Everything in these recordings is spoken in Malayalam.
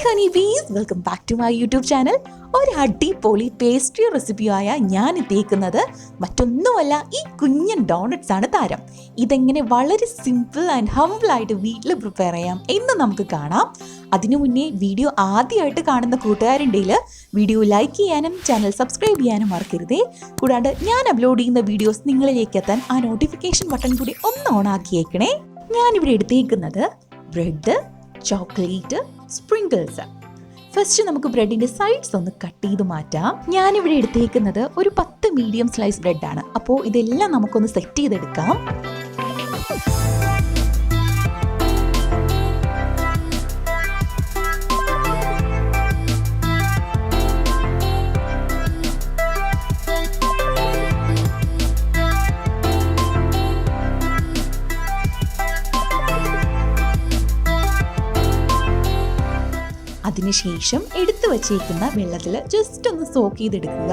Honey bees, welcome back to my YouTube channel. ഒരു അടിപൊളി പേസ്ട്രി റെസിപ്പിയായ ഞാൻ എത്തിക്കുന്നത് മറ്റൊന്നുമല്ല, ഈ കുഞ്ഞൻ ഡോണറ്റ്സ് ആണ് താരം. ഇതെങ്ങനെ വളരെ സിമ്പിൾ ആൻഡ് ഹംബിൾ ആയിട്ട് വീട്ടിൽ പ്രിപ്പയർ ചെയ്യാം എന്ന് നമുക്ക് കാണാം. അതിനു മുന്നേ വീഡിയോ ആദ്യമായിട്ട് കാണുന്ന കൂട്ടുകാരുണ്ടെങ്കിൽ വീഡിയോ ലൈക്ക് ചെയ്യാനും ചാനൽ സബ്സ്ക്രൈബ് ചെയ്യാനും മറക്കരുതേ. കൂടാതെ ഞാൻ അപ്ലോഡ് ചെയ്യുന്ന വീഡിയോസ് നിങ്ങളിലേക്ക് എത്താൻ ആ നോട്ടിഫിക്കേഷൻ ബട്ടൺ കൂടി ഒന്ന് ഓൺ ആക്കിയേക്കണേ. ഞാനിവിടെ എടുത്തേക്കുന്നത് ബ്രെഡ്, ചോക്ലേറ്റ്, സ്പ്രിങ്കിൾസ്. ഫസ്റ്റ് നമുക്ക് ബ്രെഡിന്റെ സൈഡ്സ് ഒന്ന് കട്ട് ചെയ്ത് മാറ്റാം. ഞാനിവിടെ എടുത്തേക്കുന്നത് ഒരു 10 മീഡിയം സ്ലൈസ് ബ്രെഡാണ്. അപ്പോൾ ഇതെല്ലാം നമുക്കൊന്ന് സെറ്റ് ചെയ്തെടുക്കാം. അതിനുശേഷം എടുത്തു വച്ചേക്കുന്ന വെള്ളത്തിൽ ജസ്റ്റ് ഒന്ന് സോക്ക് ചെയ്തെടുക്കുക.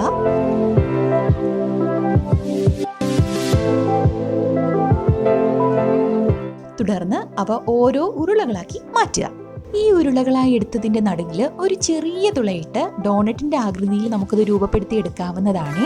തുടർന്ന് അവ ഓരോ ഉരുളകളാക്കി മാറ്റുക. ഈ ഉരുളകളായി എടുത്തതിന്റെ നടുവിൽ ഒരു ചെറിയ തുളയിട്ട് ഡോണറ്റിന്റെ ആകൃതിയിൽ നമുക്കത് രൂപപ്പെടുത്തി എടുക്കാവുന്നതാണ്.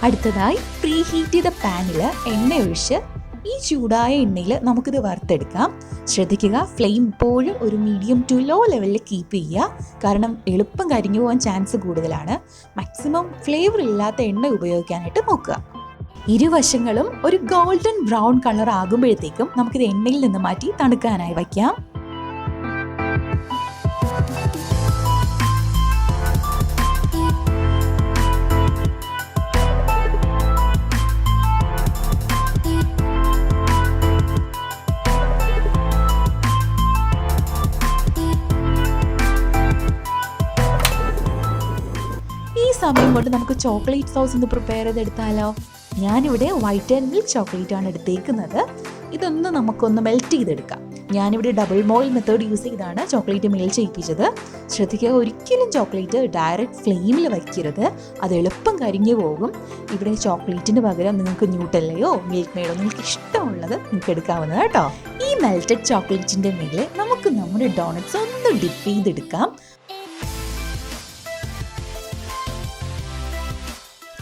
അടുത്തതായി പ്രീ ഹീറ്റ് ചെയ്ത പാനിൽ എണ്ണ ഒഴിച്ച് ഈ ചൂടായ എണ്ണയിൽ നമുക്കിത് വറുത്തെടുക്കാം. ശ്രദ്ധിക്കുക, ഫ്ലെയിം ഇപ്പോഴും ഒരു മീഡിയം ടു ലോ ലെവലിൽ കീപ്പ് ചെയ്യുക. കാരണം എളുപ്പം കരിഞ്ഞു പോകാൻ ചാൻസ് കൂടുതലാണ്. മാക്സിമം ഫ്ലേവർ ഇല്ലാത്ത എണ്ണ ഉപയോഗിക്കാനായിട്ട് നോക്കുക. ഇരുവശങ്ങളും ഒരു ഗോൾഡൻ ബ്രൗൺ കളർ ആകുമ്പോഴത്തേക്കും നമുക്കിത് എണ്ണയിൽ നിന്ന് മാറ്റി തണുക്കാനായി വയ്ക്കാം. സമയം കൊണ്ട് നമുക്ക് ചോക്ലേറ്റ് സോസ് ഒന്ന് പ്രിപ്പയർ ചെയ്തെടുത്താലോ. ഞാനിവിടെ വൈറ്റ് ആൻഡ് മിൽക്ക് ചോക്ലേറ്റ് ആണ് എടുത്തേക്കുന്നത്. ഇതൊന്ന് നമുക്കൊന്ന് മെൽറ്റ് ചെയ്തെടുക്കാം. ഞാനിവിടെ ഡബിൾ ബോയിൽ മെത്തേഡ് യൂസ് ചെയ്താണ് ചോക്ലേറ്റ് മെൽറ്റ് ചെയ്യിപ്പിച്ചത്. ശ്രദ്ധിക്കുക, ഒരിക്കലും ചോക്ലേറ്റ് ഡയറക്റ്റ് ഫ്ലെയിമിൽ വയ്ക്കരുത്, അത് എളുപ്പം കരിഞ്ഞു പോകും. ഇവിടെ ചോക്ലേറ്റിന് പകരം നിങ്ങൾക്ക് ന്യൂട്ടല്ലയോ മിൽക്ക് മെയ്ഡോ നിങ്ങൾക്ക് ഇഷ്ടമുള്ളത് നിങ്ങൾക്ക് എടുക്കാവുന്നത് കേട്ടോ. ഈ മെൽറ്റഡ് ചോക്ലേറ്റിൻ്റെ മേലെ നമുക്ക് നമ്മുടെ ഡോണറ്റ്സ് ഒന്ന് ഡിപ്പ് ചെയ്തെടുക്കാം.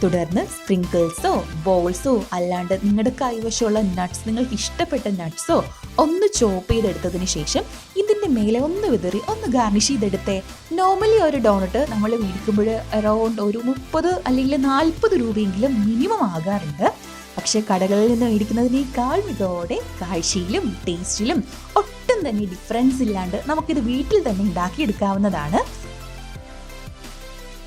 തുടർന്ന് സ്പ്രിങ്കിൾസോ ബോൾസോ അല്ലാണ്ട് നിങ്ങളുടെ കൈവശമുള്ള നട്ട്സ്, നിങ്ങൾക്ക് ഇഷ്ടപ്പെട്ട നട്ട്സോ ഒന്ന് ചോപ്പ് ചെയ്തെടുത്തതിന് ശേഷം ഇതിൻ്റെ മേലെ ഒന്ന് വിതറി ഒന്ന് ഗാർണിഷ് ചെയ്തെടുത്തേ. നോർമലി ഒരു ഡോണറ്റ് നമ്മൾ മേടിക്കുമ്പോൾ അറൗണ്ട് ഒരു 30 അല്ലെങ്കിൽ 40 രൂപയെങ്കിലും മിനിമം ആകാറുണ്ട്. പക്ഷേ കടകളിൽ നിന്ന് മേടിക്കുന്നതിനേക്കാൾ മികവോടെ കാഴ്ചയിലും ടേസ്റ്റിലും ഒട്ടും തന്നെ ഡിഫറൻസ് ഇല്ലാണ്ട് നമുക്കിത് വീട്ടിൽ തന്നെ ഉണ്ടാക്കിയെടുക്കാവുന്നതാണ്.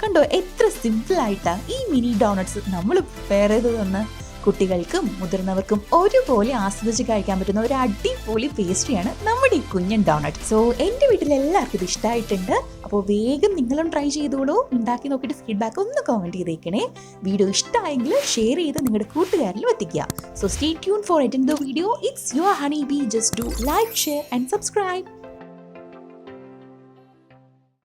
കണ്ടോ, എത്ര സിമ്പിളായിട്ടാണ് ഈ മിനി ഡോണറ്റ്സ് നമ്മൾ പ്രിപ്പയർ ചെയ്ത് തന്ന് കുട്ടികൾക്കും മുതിർന്നവർക്കും ഒരുപോലെ ആസ്വദിച്ച് കഴിക്കാൻ പറ്റുന്ന ഒരു അടിപൊളി പേസ്ട്രിയാണ് നമ്മുടെ ഈ കുഞ്ഞൻ ഡോണറ്റ്. സോ എൻ്റെ വീട്ടിൽ എല്ലാവർക്കും ഇത് ഇഷ്ടമായിട്ടുണ്ട്. അപ്പോൾ വേഗം നിങ്ങളും ട്രൈ ചെയ്തോളൂ. ഉണ്ടാക്കി നോക്കിയിട്ട് ഫീഡ്ബാക്ക് ഒന്ന് കമൻറ്റ് ചെയ്തേക്കണേ. വീഡിയോ ഇഷ്ടമായെങ്കിൽ ഷെയർ ചെയ്ത് നിങ്ങളുടെ കൂട്ടുകാരിലും എത്തിക്കുക. So stay tune for it in the video. It's your honey B. Just do like, share and subscribe.